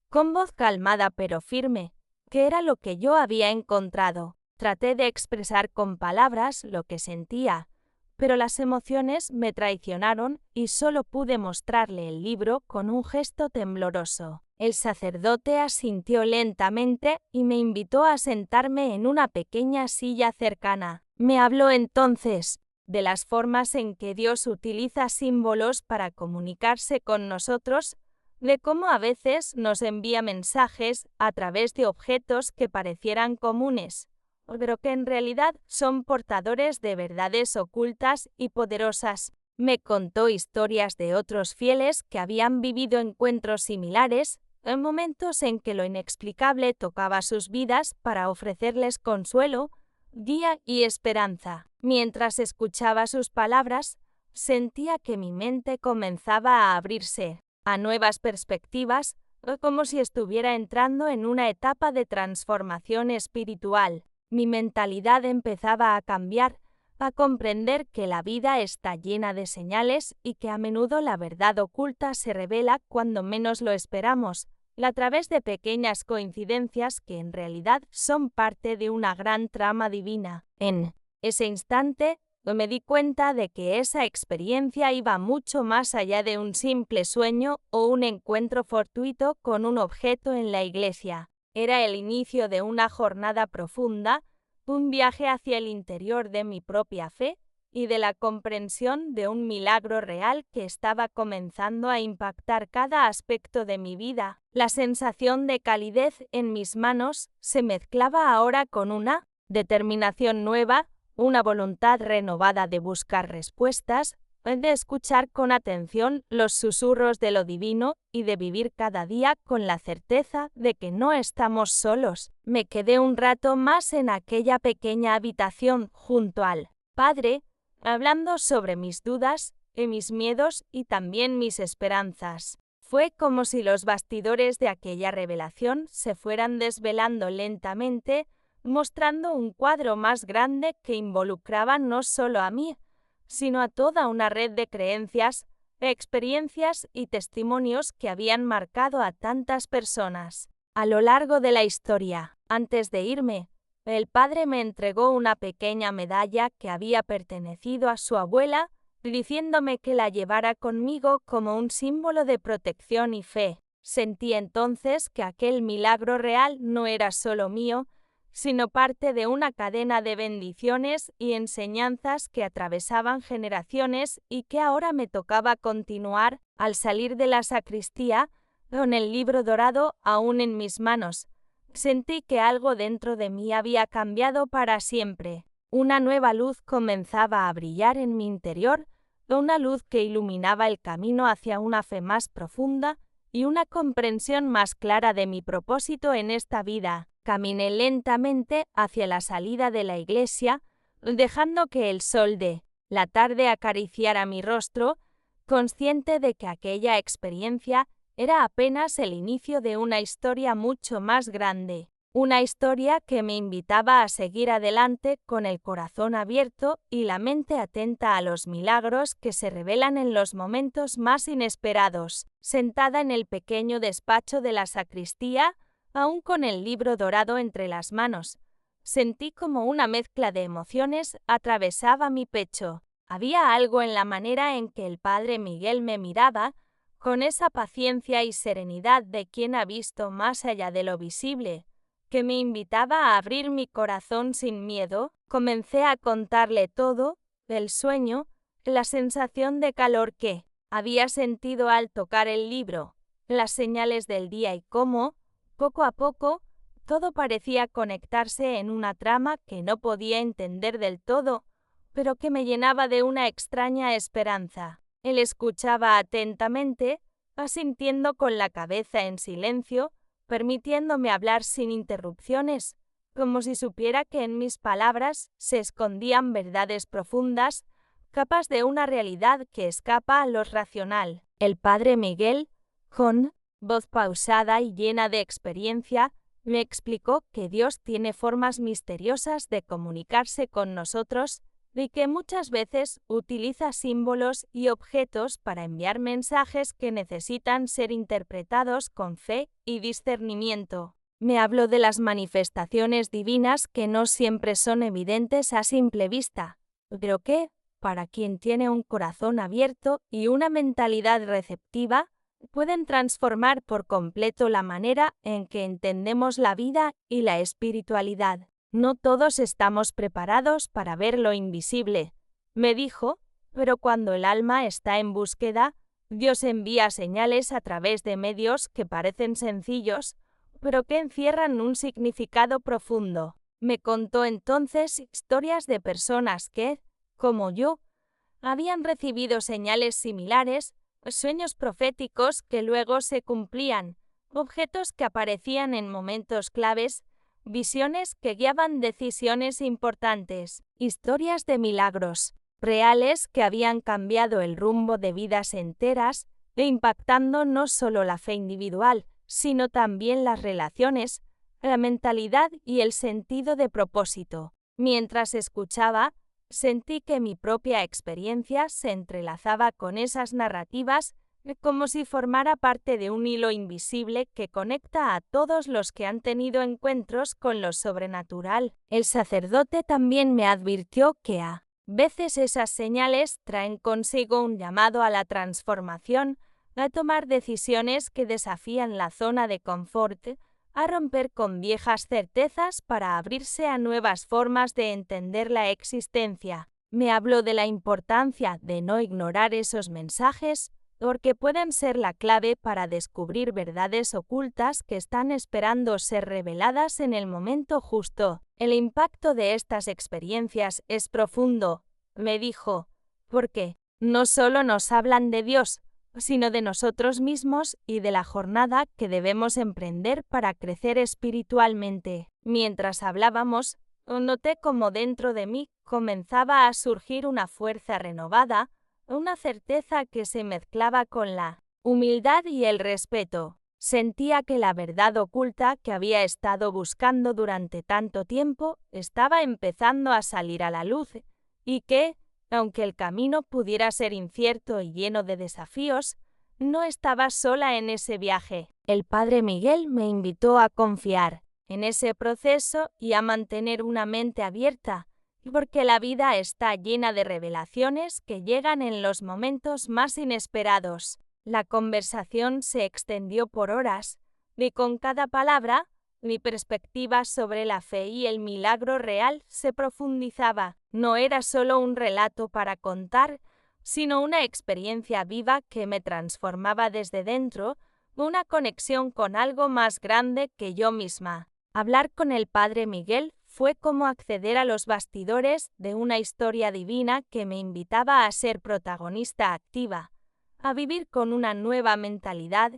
con voz calmada pero firme, qué era lo que yo había encontrado. Traté de expresar con palabras lo que sentía, pero las emociones me traicionaron y solo pude mostrarle el libro con un gesto tembloroso. El sacerdote asintió lentamente y me invitó a sentarme en una pequeña silla cercana. Me habló entonces de las formas en que Dios utiliza símbolos para comunicarse con nosotros, de cómo a veces nos envía mensajes a través de objetos que parecieran comunes, pero que en realidad son portadores de verdades ocultas y poderosas. Me contó historias de otros fieles que habían vivido encuentros similares, en momentos en que lo inexplicable tocaba sus vidas para ofrecerles consuelo, guía y esperanza. Mientras escuchaba sus palabras, Sentía que mi mente comenzaba a abrirse a nuevas perspectivas, como si estuviera entrando en una etapa de transformación espiritual. Mi mentalidad empezaba a cambiar, a comprender que la vida está llena de señales y que a menudo la verdad oculta se revela cuando menos lo esperamos, a través de pequeñas coincidencias que en realidad son parte de una gran trama divina. En ese instante, me di cuenta de que esa experiencia iba mucho más allá de un simple sueño o un encuentro fortuito con un objeto en la iglesia. Era el inicio de una jornada profunda, un viaje hacia el interior de mi propia fe y de la comprensión de un milagro real que estaba comenzando a impactar cada aspecto de mi vida. La sensación de calidez en mis manos se mezclaba ahora con una determinación nueva, una voluntad renovada de buscar respuestas, de escuchar con atención los susurros de lo divino y de vivir cada día con la certeza de que no estamos solos. Me quedé un rato más en aquella pequeña habitación junto al Padre, hablando sobre mis dudas, mis miedos y también mis esperanzas. Fue como si los bastidores de aquella revelación se fueran desvelando lentamente, mostrando un cuadro más grande que involucraba no solo a mí, sino a toda una red de creencias, experiencias y testimonios que habían marcado a tantas personas. A lo largo de la historia, antes de irme, el padre me entregó una pequeña medalla que había pertenecido a su abuela, diciéndome que la llevara conmigo como un símbolo de protección y fe. Sentí entonces que aquel milagro real no era solo mío, sino parte de una cadena de bendiciones y enseñanzas que atravesaban generaciones y que ahora me tocaba continuar. Al salir de la sacristía, con el libro dorado aún en mis manos, sentí que algo dentro de mí había cambiado para siempre. Una nueva luz comenzaba a brillar en mi interior, una luz que iluminaba el camino hacia una fe más profunda y una comprensión más clara de mi propósito en esta vida. Caminé lentamente hacia la salida de la iglesia, dejando que el sol de la tarde acariciara mi rostro, consciente de que aquella experiencia era apenas el inicio de una historia mucho más grande. Una historia que me invitaba a seguir adelante con el corazón abierto y la mente atenta a los milagros que se revelan en los momentos más inesperados. Sentada en el pequeño despacho de la sacristía, aún con el libro dorado entre las manos, sentí como una mezcla de emociones atravesaba mi pecho. Había algo en la manera en que el padre Miguel me miraba, con esa paciencia y serenidad de quien ha visto más allá de lo visible, que me invitaba a abrir mi corazón sin miedo. Comencé a contarle todo, el sueño, la sensación de calor que había sentido al tocar el libro, las señales del día y cómo, poco a poco, todo parecía conectarse en una trama que no podía entender del todo, pero que me llenaba de una extraña esperanza. Él escuchaba atentamente, asintiendo con la cabeza en silencio, permitiéndome hablar sin interrupciones, como si supiera que en mis palabras se escondían verdades profundas, capas de una realidad que escapa a lo racional. El padre Miguel, con voz pausada y llena de experiencia, me explicó que Dios tiene formas misteriosas de comunicarse con nosotros y que muchas veces utiliza símbolos y objetos para enviar mensajes que necesitan ser interpretados con fe y discernimiento. Me habló de las manifestaciones divinas que no siempre son evidentes a simple vista, pero que, para quien tiene un corazón abierto y una mentalidad receptiva, pueden transformar por completo la manera en que entendemos la vida y la espiritualidad. No todos estamos preparados para ver lo invisible, me dijo, pero cuando el alma está en búsqueda, Dios envía señales a través de medios que parecen sencillos, pero que encierran un significado profundo. Me contó entonces historias de personas que, como yo, habían recibido señales similares, sueños proféticos que luego se cumplían, objetos que aparecían en momentos claves, visiones que guiaban decisiones importantes, historias de milagros, reales que habían cambiado el rumbo de vidas enteras e impactando no solo la fe individual, sino también las relaciones, la mentalidad y el sentido de propósito. Mientras escuchaba, sentí que mi propia experiencia se entrelazaba con esas narrativas como si formara parte de un hilo invisible que conecta a todos los que han tenido encuentros con lo sobrenatural. El sacerdote también me advirtió que a veces esas señales traen consigo un llamado a la transformación, a tomar decisiones que desafían la zona de confort, a romper con viejas certezas para abrirse a nuevas formas de entender la existencia. Me habló de la importancia de no ignorar esos mensajes, porque pueden ser la clave para descubrir verdades ocultas que están esperando ser reveladas en el momento justo. El impacto de estas experiencias es profundo, me dijo, porque no solo nos hablan de Dios, sino de nosotros mismos y de la jornada que debemos emprender para crecer espiritualmente. Mientras hablábamos, noté cómo dentro de mí comenzaba a surgir una fuerza renovada, una certeza que se mezclaba con la humildad y el respeto. Sentía que la verdad oculta que había estado buscando durante tanto tiempo estaba empezando a salir a la luz y que, aunque el camino pudiera ser incierto y lleno de desafíos, no estaba sola en ese viaje. El padre Miguel me invitó a confiar en ese proceso y a mantener una mente abierta, porque la vida está llena de revelaciones que llegan en los momentos más inesperados. La conversación se extendió por horas, y con cada palabra, mi perspectiva sobre la fe y el milagro real se profundizaba. No era solo un relato para contar, sino una experiencia viva que me transformaba desde dentro, una conexión con algo más grande que yo misma. Hablar con el padre Miguel fue como acceder a los bastidores de una historia divina que me invitaba a ser protagonista activa, a vivir con una nueva mentalidad,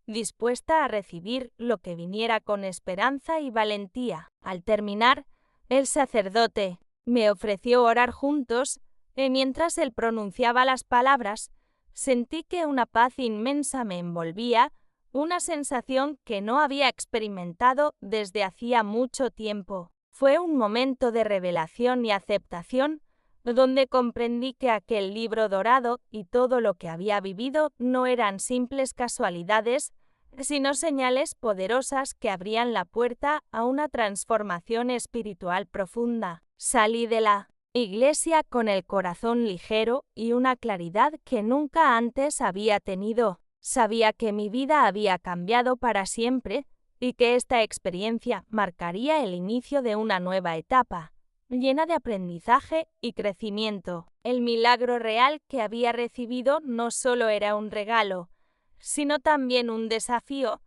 dispuesta a recibir lo que viniera con esperanza y valentía. Al terminar, el sacerdote me ofreció orar juntos y mientras él pronunciaba las palabras, sentí que una paz inmensa me envolvía, una sensación que no había experimentado desde hacía mucho tiempo. Fue un momento de revelación y aceptación, donde comprendí que aquel libro dorado y todo lo que había vivido no eran simples casualidades, sino señales poderosas que abrían la puerta a una transformación espiritual profunda. Salí de la iglesia con el corazón ligero y una claridad que nunca antes había tenido. Sabía que mi vida había cambiado para siempre y que esta experiencia marcaría el inicio de una nueva etapa, llena de aprendizaje y crecimiento. El milagro real que había recibido no solo era un regalo, sino también un desafío,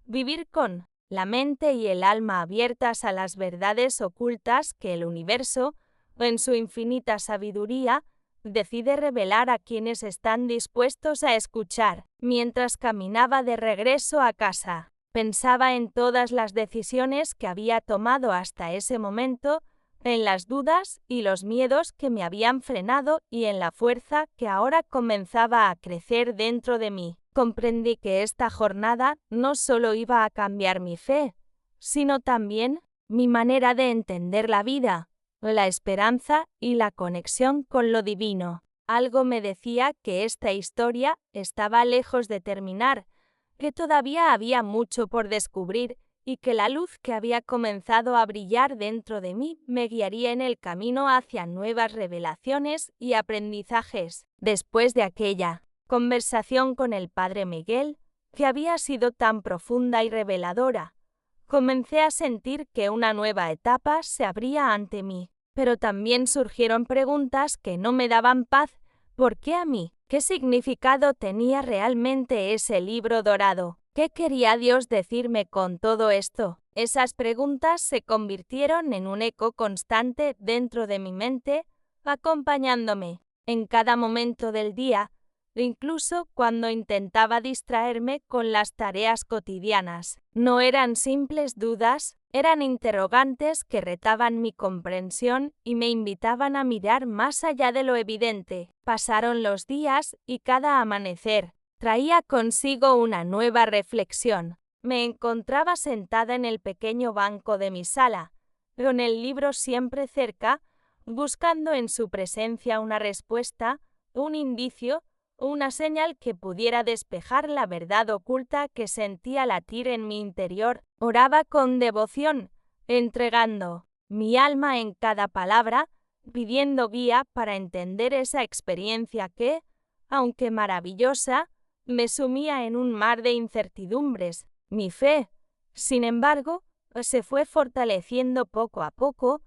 vivir con la mente y el alma abiertas a las verdades ocultas que el universo, en su infinita sabiduría, decide revelar a quienes están dispuestos a escuchar. Mientras caminaba de regreso a casa, pensaba en todas las decisiones que había tomado hasta ese momento, en las dudas y los miedos que me habían frenado y en la fuerza que ahora comenzaba a crecer dentro de mí. Comprendí que esta jornada no solo iba a cambiar mi fe, sino también mi manera de entender la vida, la esperanza y la conexión con lo divino. Algo me decía que esta historia estaba lejos de terminar, que todavía había mucho por descubrir y que la luz que había comenzado a brillar dentro de mí me guiaría en el camino hacia nuevas revelaciones y aprendizajes. Después de aquella conversación con el padre Miguel, que había sido tan profunda y reveladora, comencé a sentir que una nueva etapa se abría ante mí. Pero también surgieron preguntas que no me daban paz. ¿Por qué a mí? ¿Qué significado tenía realmente ese libro dorado? ¿Qué quería Dios decirme con todo esto? Esas preguntas se convirtieron en un eco constante dentro de mi mente, acompañándome en cada momento del día, incluso cuando intentaba distraerme con las tareas cotidianas. No eran simples dudas, Eran interrogantes que retaban mi comprensión y me invitaban a mirar más allá de lo evidente. Pasaron los días y cada amanecer traía consigo una nueva reflexión. Me encontraba sentada en el pequeño banco de mi sala, con el libro siempre cerca, buscando en su presencia una respuesta, un indicio, una señal que pudiera despejar la verdad oculta que sentía latir en mi interior. Oraba con devoción, entregando mi alma en cada palabra, pidiendo guía para entender esa experiencia que, aunque maravillosa, me sumía en un mar de incertidumbres. Mi fe, sin embargo, se fue fortaleciendo poco a poco,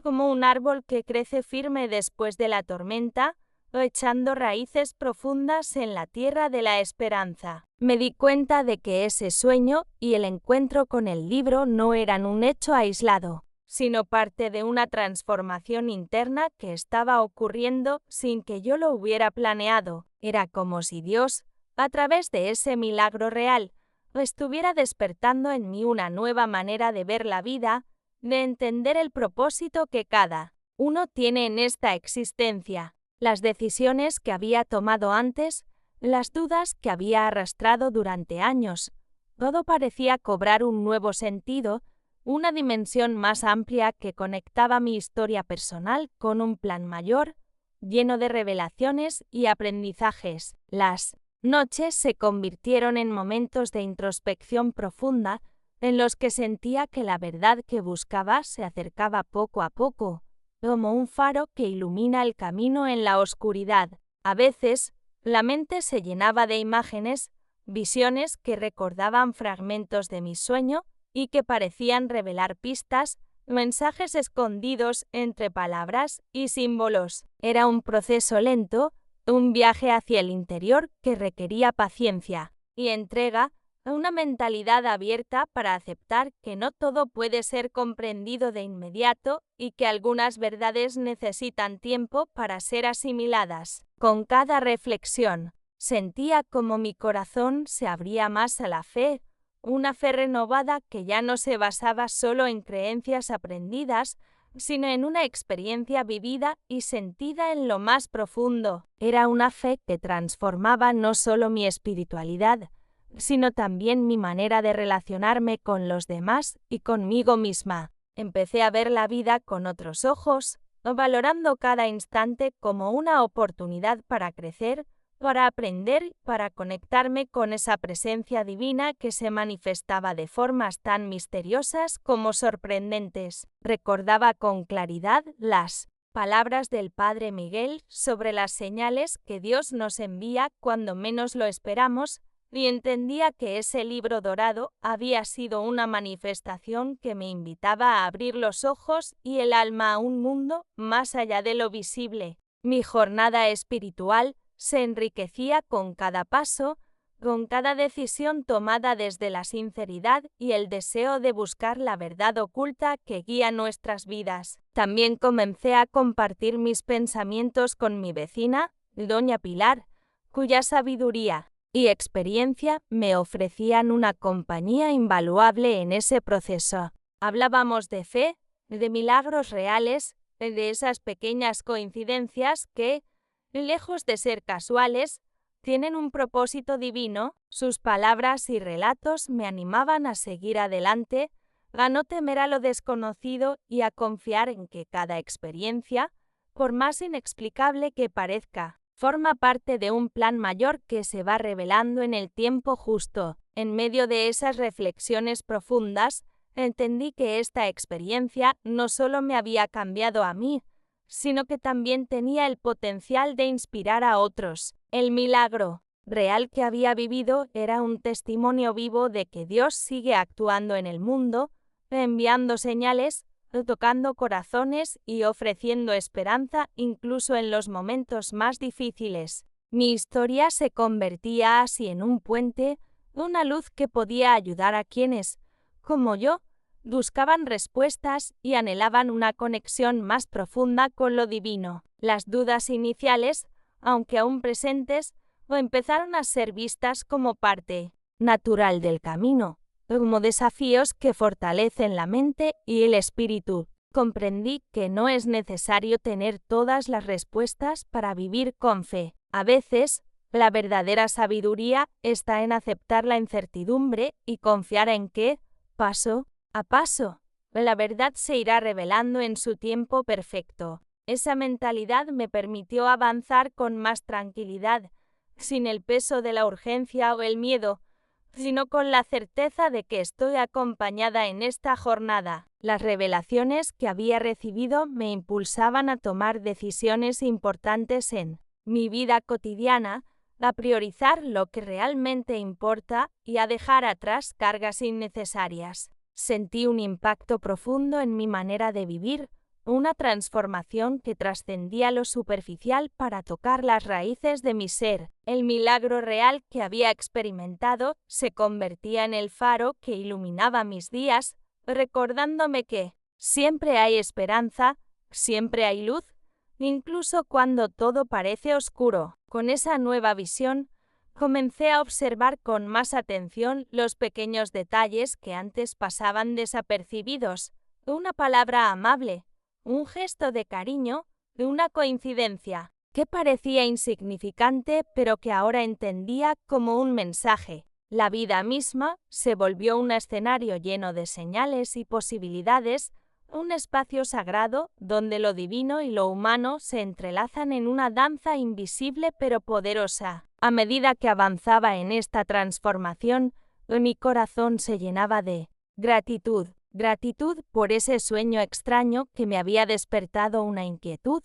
como un árbol que crece firme después de la tormenta, echando raíces profundas en la tierra de la esperanza. Me di cuenta de que ese sueño y el encuentro con el libro no eran un hecho aislado, sino parte de una transformación interna que estaba ocurriendo sin que yo lo hubiera planeado. Era como si Dios, a través de ese milagro real, estuviera despertando en mí una nueva manera de ver la vida, de entender el propósito que cada uno tiene en esta existencia. Las decisiones que había tomado antes, las dudas que había arrastrado durante años, todo parecía cobrar un nuevo sentido, una dimensión más amplia que conectaba mi historia personal con un plan mayor, lleno de revelaciones y aprendizajes. Las noches se convirtieron en momentos de introspección profunda, en los que sentía que la verdad que buscaba se acercaba poco a poco, como un faro que ilumina el camino en la oscuridad. A veces, la mente se llenaba de imágenes, visiones que recordaban fragmentos de mi sueño y que parecían revelar pistas, mensajes escondidos entre palabras y símbolos. Era un proceso lento, un viaje hacia el interior que requería paciencia y entrega, una mentalidad abierta para aceptar que no todo puede ser comprendido de inmediato y que algunas verdades necesitan tiempo para ser asimiladas. Con cada reflexión, sentía como mi corazón se abría más a la fe, una fe renovada que ya no se basaba solo en creencias aprendidas, sino en una experiencia vivida y sentida en lo más profundo. Era una fe que transformaba no solo mi espiritualidad, sino también mi manera de relacionarme con los demás y conmigo misma. Empecé a ver la vida con otros ojos, valorando cada instante como una oportunidad para crecer, para aprender, para conectarme con esa presencia divina que se manifestaba de formas tan misteriosas como sorprendentes. Recordaba con claridad las palabras del Padre Miguel sobre las señales que Dios nos envía cuando menos lo esperamos, y entendía que ese libro dorado había sido una manifestación que me invitaba a abrir los ojos y el alma a un mundo más allá de lo visible. Mi jornada espiritual se enriquecía con cada paso, con cada decisión tomada desde la sinceridad y el deseo de buscar la verdad oculta que guía nuestras vidas. También comencé a compartir mis pensamientos con mi vecina, doña Pilar, cuya sabiduría y experiencia me ofrecían una compañía invaluable en ese proceso. Hablábamos de fe, de milagros reales, de esas pequeñas coincidencias que, lejos de ser casuales, tienen un propósito divino. Sus palabras y relatos me animaban a seguir adelante, a no temer a lo desconocido y a confiar en que cada experiencia, por más inexplicable que parezca, forma parte de un plan mayor que se va revelando en el tiempo justo. En medio de esas reflexiones profundas, entendí que esta experiencia no solo me había cambiado a mí, sino que también tenía el potencial de inspirar a otros. El milagro real que había vivido era un testimonio vivo de que Dios sigue actuando en el mundo, enviando señales, tocando corazones y ofreciendo esperanza incluso en los momentos más difíciles. Mi historia se convertía así en un puente, una luz que podía ayudar a quienes, como yo, buscaban respuestas y anhelaban una conexión más profunda con lo divino. Las dudas iniciales, aunque aún presentes, empezaron a ser vistas como parte natural del camino, como desafíos que fortalecen la mente y el espíritu. Comprendí que no es necesario tener todas las respuestas para vivir con fe. A veces, la verdadera sabiduría está en aceptar la incertidumbre y confiar en que, paso a paso, la verdad se irá revelando en su tiempo perfecto. Esa mentalidad me permitió avanzar con más tranquilidad, sin el peso de la urgencia o el miedo, sino con la certeza de que estoy acompañada en esta jornada. Las revelaciones que había recibido me impulsaban a tomar decisiones importantes en mi vida cotidiana, a priorizar lo que realmente importa y a dejar atrás cargas innecesarias. Sentí un impacto profundo en mi manera de vivir, una transformación que trascendía lo superficial para tocar las raíces de mi ser. El milagro real que había experimentado se convertía en el faro que iluminaba mis días, recordándome que siempre hay esperanza, siempre hay luz, incluso cuando todo parece oscuro. Con esa nueva visión, comencé a observar con más atención los pequeños detalles que antes pasaban desapercibidos. Una palabra amable, un gesto de cariño, una coincidencia que parecía insignificante pero que ahora entendía como un mensaje. La vida misma se volvió un escenario lleno de señales y posibilidades, un espacio sagrado donde lo divino y lo humano se entrelazan en una danza invisible pero poderosa. A medida que avanzaba en esta transformación, mi corazón se llenaba de gratitud. Gratitud por ese sueño extraño que me había despertado una inquietud,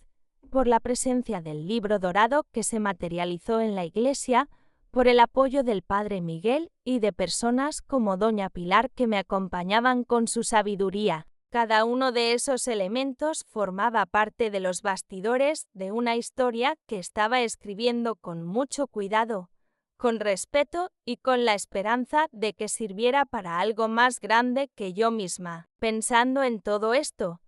por la presencia del libro dorado que se materializó en la iglesia, por el apoyo del Padre Miguel y de personas como Doña Pilar que me acompañaban con su sabiduría. Cada uno de esos elementos formaba parte de los bastidores de una historia que estaba escribiendo con mucho cuidado, con respeto y con la esperanza de que sirviera para algo más grande que yo misma. Pensando en todo esto,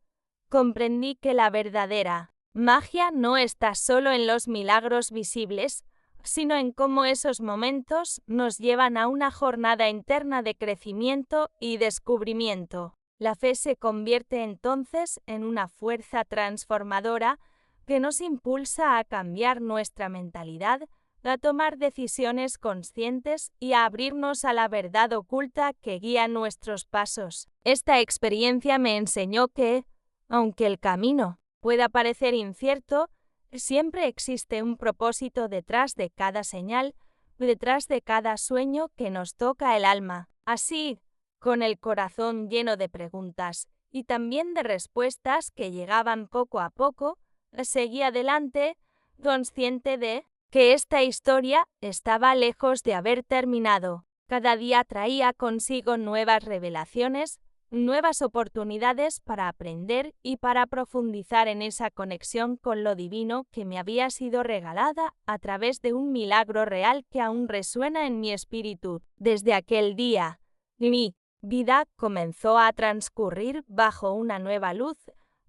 comprendí que la verdadera magia no está solo en los milagros visibles, sino en cómo esos momentos nos llevan a una jornada interna de crecimiento y descubrimiento. La fe se convierte entonces en una fuerza transformadora que nos impulsa a cambiar nuestra mentalidad, a tomar decisiones conscientes y a abrirnos a la verdad oculta que guía nuestros pasos. Esta experiencia me enseñó que, aunque el camino pueda parecer incierto, siempre existe un propósito detrás de cada señal, detrás de cada sueño que nos toca el alma. Así, con el corazón lleno de preguntas y también de respuestas que llegaban poco a poco, seguí adelante, consciente de que esta historia estaba lejos de haber terminado. Cada día traía consigo nuevas revelaciones, nuevas oportunidades para aprender y para profundizar en esa conexión con lo divino que me había sido regalada a través de un milagro real que aún resuena en mi espíritu. Desde aquel día, mi vida comenzó a transcurrir bajo una nueva luz,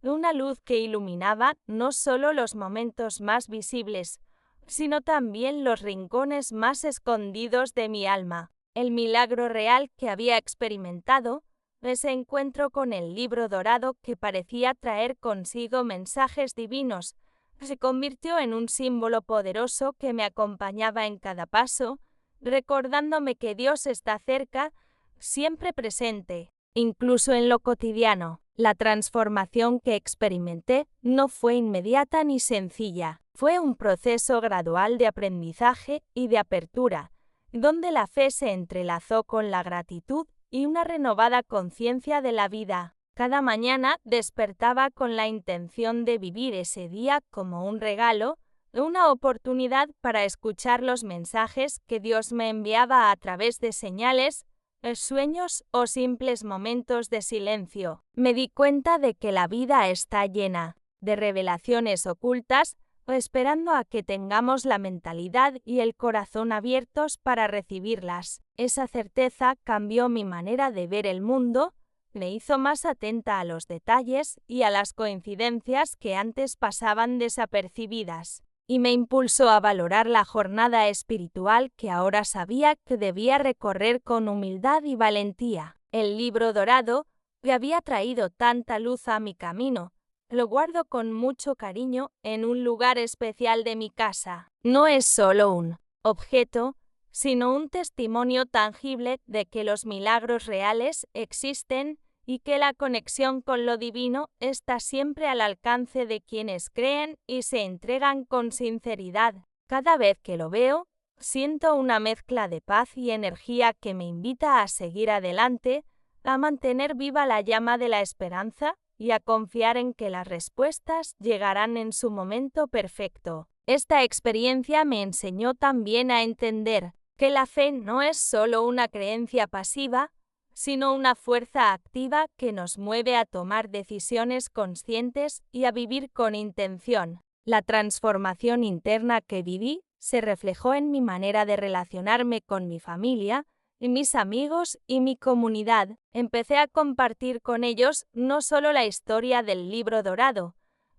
una luz que iluminaba no solo los momentos más visibles, sino también los rincones más escondidos de mi alma. El milagro real que había experimentado, ese encuentro con el libro dorado que parecía traer consigo mensajes divinos, se convirtió en un símbolo poderoso que me acompañaba en cada paso, recordándome que Dios está cerca, siempre presente, incluso en lo cotidiano. La transformación que experimenté no fue inmediata ni sencilla. Fue un proceso gradual de aprendizaje y de apertura, donde la fe se entrelazó con la gratitud y una renovada conciencia de la vida. Cada mañana despertaba con la intención de vivir ese día como un regalo, una oportunidad para escuchar los mensajes que Dios me enviaba a través de señales, sueños o simples momentos de silencio. Me di cuenta de que la vida está llena de revelaciones ocultas, esperando a que tengamos la mentalidad y el corazón abiertos para recibirlas. Esa certeza cambió mi manera de ver el mundo, me hizo más atenta a los detalles y a las coincidencias que antes pasaban desapercibidas. y me impulsó a valorar la jornada espiritual que ahora sabía que debía recorrer con humildad y valentía. El libro dorado, que había traído tanta luz a mi camino, lo guardo con mucho cariño en un lugar especial de mi casa. No es solo un objeto, sino un testimonio tangible de que los milagros reales existen y que la conexión con lo divino está siempre al alcance de quienes creen y se entregan con sinceridad. Cada vez que lo veo, siento una mezcla de paz y energía que me invita a seguir adelante, a mantener viva la llama de la esperanza y a confiar en que las respuestas llegarán en su momento perfecto. Esta experiencia me enseñó también a entender que la fe no es solo una creencia pasiva, sino una fuerza activa que nos mueve a tomar decisiones conscientes y a vivir con intención. La transformación interna que viví se reflejó en mi manera de relacionarme con mi familia, y mis amigos y mi comunidad. Empecé a compartir con ellos no solo la historia del libro dorado,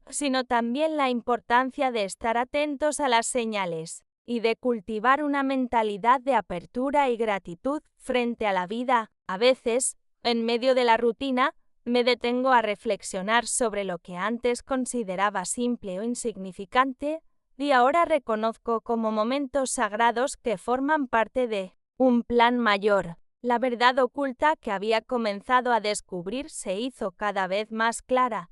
sino también la importancia de estar atentos a las señales y de cultivar una mentalidad de apertura y gratitud frente a la vida. A veces, en medio de la rutina, me detengo a reflexionar sobre lo que antes consideraba simple o insignificante y ahora reconozco como momentos sagrados que forman parte de un plan mayor. La verdad oculta que había comenzado a descubrir se hizo cada vez más clara,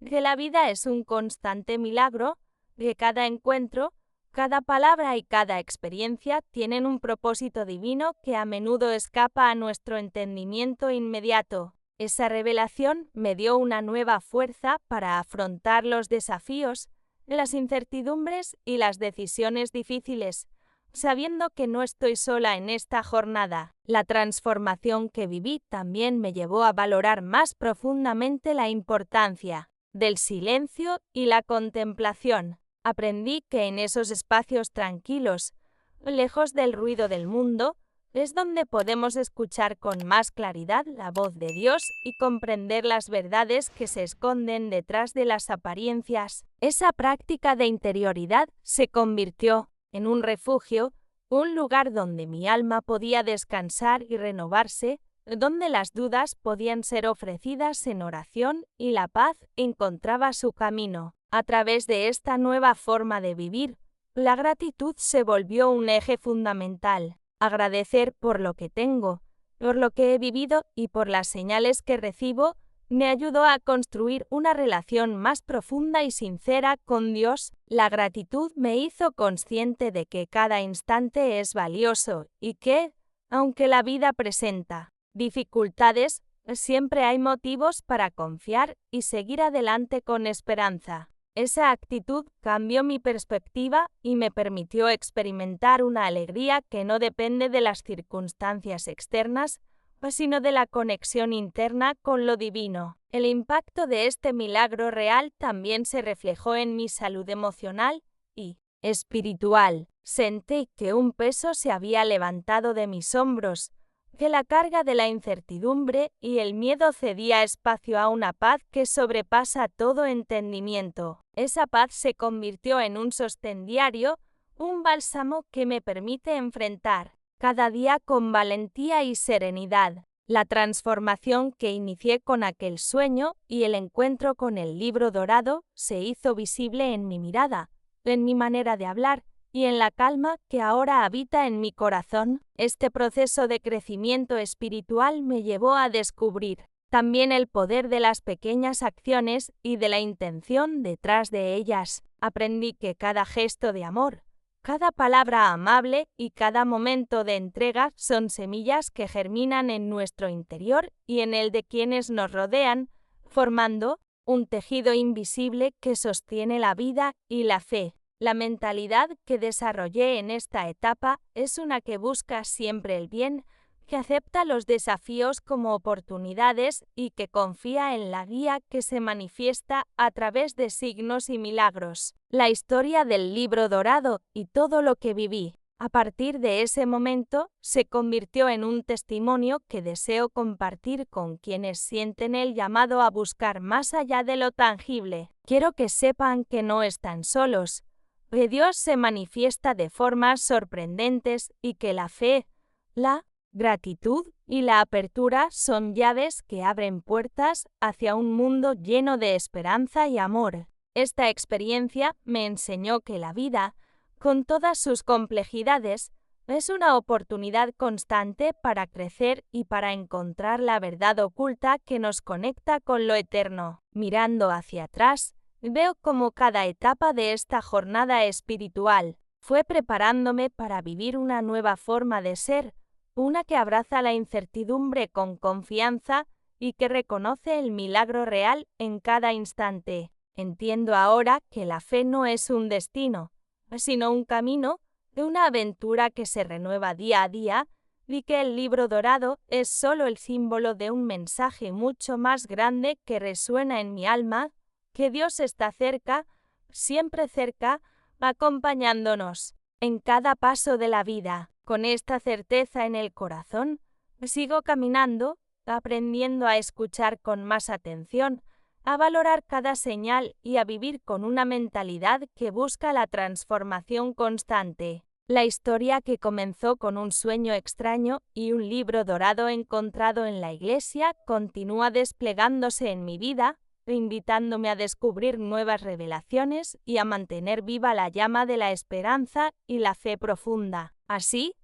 que la vida es un constante milagro, que cada encuentro, cada palabra y cada experiencia tienen un propósito divino que a menudo escapa a nuestro entendimiento inmediato. Esa revelación me dio una nueva fuerza para afrontar los desafíos, las incertidumbres y las decisiones difíciles, sabiendo que no estoy sola en esta jornada. La transformación que viví también me llevó a valorar más profundamente la importancia del silencio y la contemplación. Aprendí que en esos espacios tranquilos, lejos del ruido del mundo, es donde podemos escuchar con más claridad la voz de Dios y comprender las verdades que se esconden detrás de las apariencias. Esa práctica de interioridad se convirtió en un refugio, un lugar donde mi alma podía descansar y renovarse, donde las dudas podían ser ofrecidas en oración y la paz encontraba su camino. A través de esta nueva forma de vivir, la gratitud se volvió un eje fundamental. Agradecer por lo que tengo, por lo que he vivido y por las señales que recibo, me ayudó a construir una relación más profunda y sincera con Dios. La gratitud me hizo consciente de que cada instante es valioso y que, aunque la vida presenta dificultades, siempre hay motivos para confiar y seguir adelante con esperanza. Esa actitud cambió mi perspectiva y me permitió experimentar una alegría que no depende de las circunstancias externas, sino de la conexión interna con lo divino. El impacto de este milagro real también se reflejó en mi salud emocional y espiritual. Sentí que un peso se había levantado de mis hombros, que la carga de la incertidumbre y el miedo cedía espacio a una paz que sobrepasa todo entendimiento. Esa paz se convirtió en un sostén diario, un bálsamo que me permite enfrentar cada día con valentía y serenidad. La transformación que inicié con aquel sueño y el encuentro con el libro dorado se hizo visible en mi mirada, en mi manera de hablar y en la calma que ahora habita en mi corazón. Este proceso de crecimiento espiritual me llevó a descubrir también el poder de las pequeñas acciones y de la intención detrás de ellas. Aprendí que cada gesto de amor, cada palabra amable y cada momento de entrega son semillas que germinan en nuestro interior y en el de quienes nos rodean, formando un tejido invisible que sostiene la vida y la fe. La mentalidad que desarrollé en esta etapa es una que busca siempre el bien, que acepta los desafíos como oportunidades y que confía en la guía que se manifiesta a través de signos y milagros. La historia del libro dorado y todo lo que viví a partir de ese momento se convirtió en un testimonio que deseo compartir con quienes sienten el llamado a buscar más allá de lo tangible. Quiero que sepan que no están solos. que Dios se manifiesta de formas sorprendentes y que la fe, la gratitud y la apertura son llaves que abren puertas hacia un mundo lleno de esperanza y amor. Esta experiencia me enseñó que la vida, con todas sus complejidades, es una oportunidad constante para crecer y para encontrar la verdad oculta que nos conecta con lo eterno. Mirando hacia atrás, veo cómo cada etapa de esta jornada espiritual fue preparándome para vivir una nueva forma de ser, una que abraza la incertidumbre con confianza y que reconoce el milagro real en cada instante. Entiendo ahora que la fe no es un destino, sino un camino, una aventura que se renueva día a día, y que el libro dorado es solo el símbolo de un mensaje mucho más grande que resuena en mi alma, que Dios está cerca, siempre cerca, acompañándonos en cada paso de la vida. Con esta certeza en el corazón, sigo caminando, aprendiendo a escuchar con más atención, a valorar cada señal y a vivir con una mentalidad que busca la transformación constante. La historia que comenzó con un sueño extraño y un libro dorado encontrado en la iglesia continúa desplegándose en mi vida, invitándome a descubrir nuevas revelaciones y a mantener viva la llama de la esperanza y la fe profunda. Así,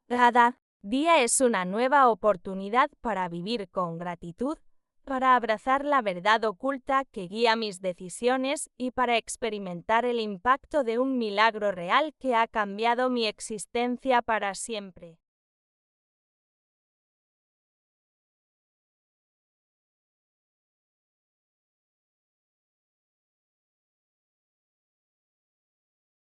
cada día es una nueva oportunidad para vivir con gratitud, para abrazar la verdad oculta que guía mis decisiones y para experimentar el impacto de un milagro real que ha cambiado mi existencia para siempre.